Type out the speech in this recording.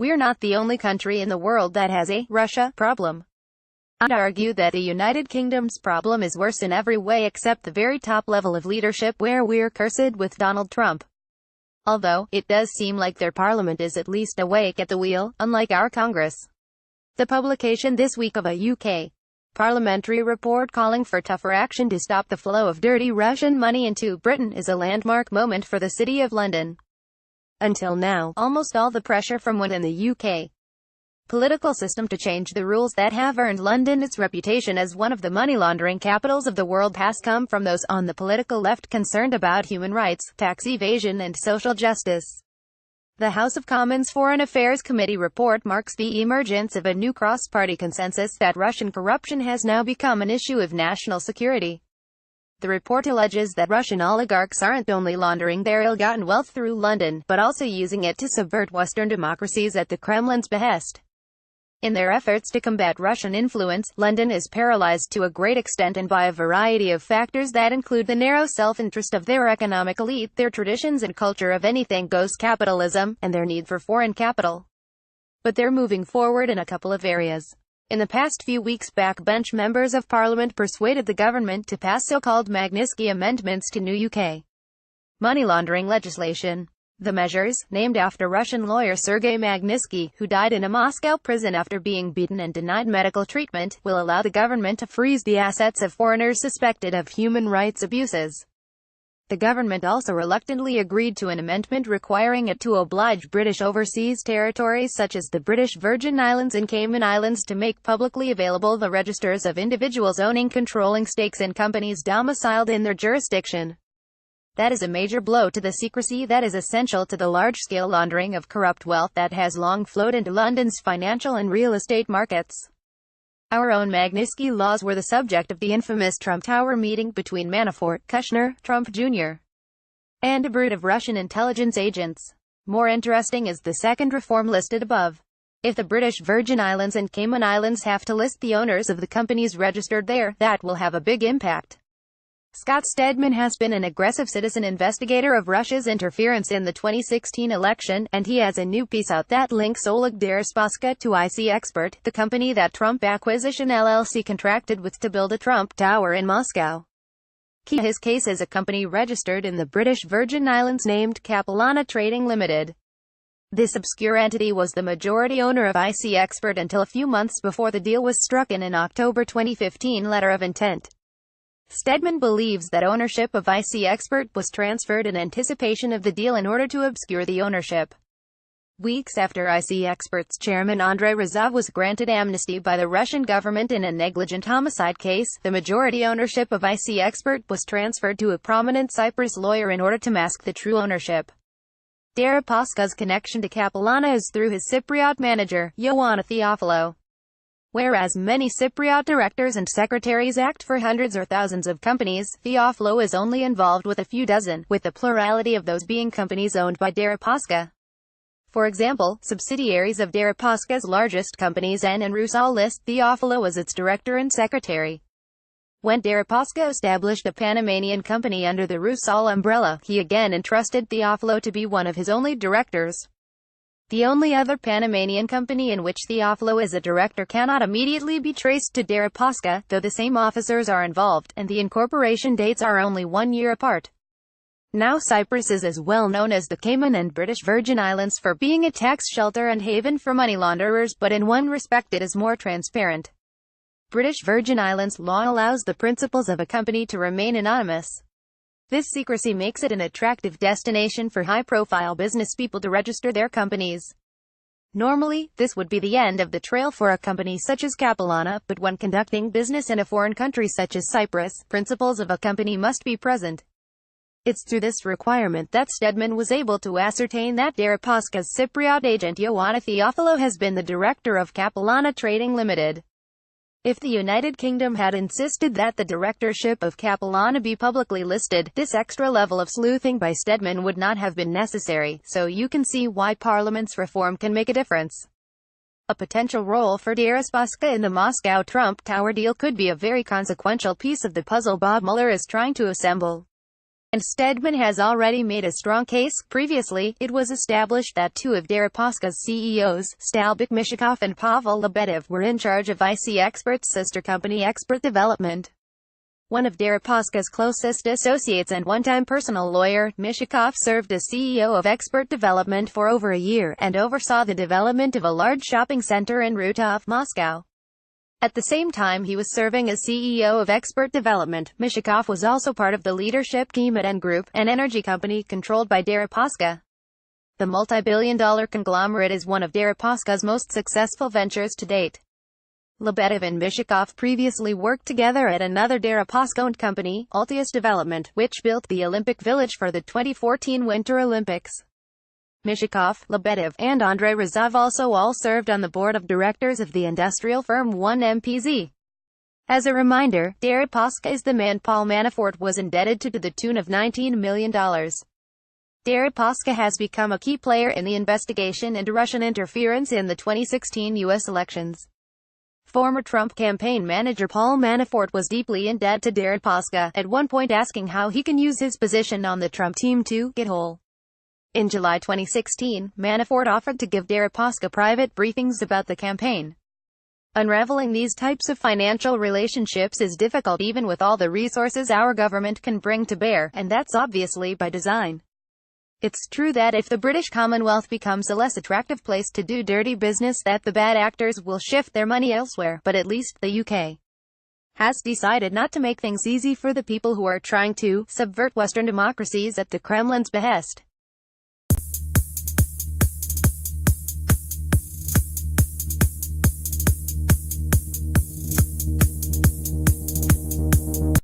We're not the only country in the world that has a Russia problem. I'd argue that the United Kingdom's problem is worse in every way except the very top level of leadership, where we're cursed with Donald Trump. Although, it does seem like their parliament is at least awake at the wheel, unlike our Congress. The publication this week of a UK parliamentary report calling for tougher action to stop the flow of dirty Russian money into Britain is a landmark moment for the City of London. Until now, almost all the pressure from within the UK political system to change the rules that have earned London its reputation as one of the money laundering capitals of the world has come from those on the political left concerned about human rights, tax evasion and social justice. The House of Commons Foreign Affairs Committee report marks the emergence of a new cross-party consensus that Russian corruption has now become an issue of national security. The report alleges that Russian oligarchs aren't only laundering their ill-gotten wealth through London, but also using it to subvert Western democracies at the Kremlin's behest. In their efforts to combat Russian influence, London is paralyzed to a great extent and by a variety of factors that include the narrow self-interest of their economic elite, their traditions and culture of anything-goes capitalism, and their need for foreign capital. But they're moving forward in a couple of areas. In the past few weeks, backbench members of Parliament persuaded the government to pass so-called Magnitsky amendments to new UK money laundering legislation. The measures, named after Russian lawyer Sergei Magnitsky, who died in a Moscow prison after being beaten and denied medical treatment, will allow the government to freeze the assets of foreigners suspected of human rights abuses. The government also reluctantly agreed to an amendment requiring it to oblige British overseas territories such as the British Virgin Islands and Cayman Islands to make publicly available the registers of individuals owning controlling stakes in companies domiciled in their jurisdiction. That is a major blow to the secrecy that is essential to the large-scale laundering of corrupt wealth that has long flowed into London's financial and real estate markets. Our own Magnitsky laws were the subject of the infamous Trump Tower meeting between Manafort, Kushner, Trump Jr., and a brood of Russian intelligence agents. More interesting is the second reform listed above. If the British Virgin Islands and Cayman Islands have to list the owners of the companies registered there, that will have a big impact. Scott Stedman has been an aggressive citizen investigator of Russia's interference in the 2016 election, and he has a new piece out that links Oleg Deripaska to IC Expert, the company that Trump Acquisition LLC contracted with to build a Trump Tower in Moscow. Key to his case is a company registered in the British Virgin Islands named Capilano Trading Limited. This obscure entity was the majority owner of IC Expert until a few months before the deal was struck in an October 2015 letter of intent. Stedman believes that ownership of IC Expert was transferred in anticipation of the deal in order to obscure the ownership. Weeks after IC Expert's chairman Andrei Razov was granted amnesty by the Russian government in a negligent homicide case, the majority ownership of IC Expert was transferred to a prominent Cyprus lawyer in order to mask the true ownership. Deripaska's connection to Capilano is through his Cypriot manager, Ioanna Theophilou. Whereas many Cypriot directors and secretaries act for hundreds or thousands of companies, Theophilou is only involved with a few dozen, with the plurality of those being companies owned by Deripaska. For example, subsidiaries of Deripaska's largest companies and Rusal list Theophilou as its director and secretary. When Deripaska established a Panamanian company under the Rusal umbrella, he again entrusted Theophilou to be one of his only directors. The only other Panamanian company in which Theophilou is a director cannot immediately be traced to Deripaska, though the same officers are involved, and the incorporation dates are only 1 year apart. Now Cyprus is as well known as the Cayman and British Virgin Islands for being a tax shelter and haven for money launderers, but in one respect it is more transparent. British Virgin Islands law allows the principals of a company to remain anonymous. This secrecy makes it an attractive destination for high-profile business people to register their companies. Normally, this would be the end of the trail for a company such as Capilano, but when conducting business in a foreign country such as Cyprus, principals of a company must be present. It's through this requirement that Stedman was able to ascertain that Deripaska's Cypriot agent Ioanna Theophilou has been the director of Capilano Trading Limited. If the United Kingdom had insisted that the directorship of Capilano be publicly listed, this extra level of sleuthing by Stedman would not have been necessary, so you can see why Parliament's reform can make a difference. A potential role for Deripaska in the Moscow Trump Tower deal could be a very consequential piece of the puzzle Bob Mueller is trying to assemble. And Stedman has already made a strong case. Previously, it was established that two of Deripaska's CEOs, Stalbik Mishakov and Pavel Lebedev, were in charge of IC Expert's sister company Expert Development. One of Deripaska's closest associates and one-time personal lawyer, Mishakov served as CEO of Expert Development for over a year, and oversaw the development of a large shopping center in Rutov, Moscow. At the same time he was serving as CEO of Expert Development, Mishakov was also part of the leadership team at N Group, an energy company controlled by Deripaska. The multi-billion-dollar conglomerate is one of Deripaska's most successful ventures to date. Lebedev and Mishakov previously worked together at another Deripaska-owned company, Altius Development, which built the Olympic Village for the 2014 Winter Olympics. Mishakov, Lebedev, and Andrei Razov also all served on the board of directors of the industrial firm 1MPZ. As a reminder, Deripaska is the man Paul Manafort was indebted to the tune of $19 million. Deripaska has become a key player in the investigation into Russian interference in the 2016 U.S. elections. Former Trump campaign manager Paul Manafort was deeply in debt to Deripaska, at one point asking how he can use his position on the Trump team to get whole. In July 2016, Manafort offered to give Deripaska private briefings about the campaign. Unraveling these types of financial relationships is difficult even with all the resources our government can bring to bear, and that's obviously by design. It's true that if the British Commonwealth becomes a less attractive place to do dirty business, that the bad actors will shift their money elsewhere, but at least the UK has decided not to make things easy for the people who are trying to subvert Western democracies at the Kremlin's behest.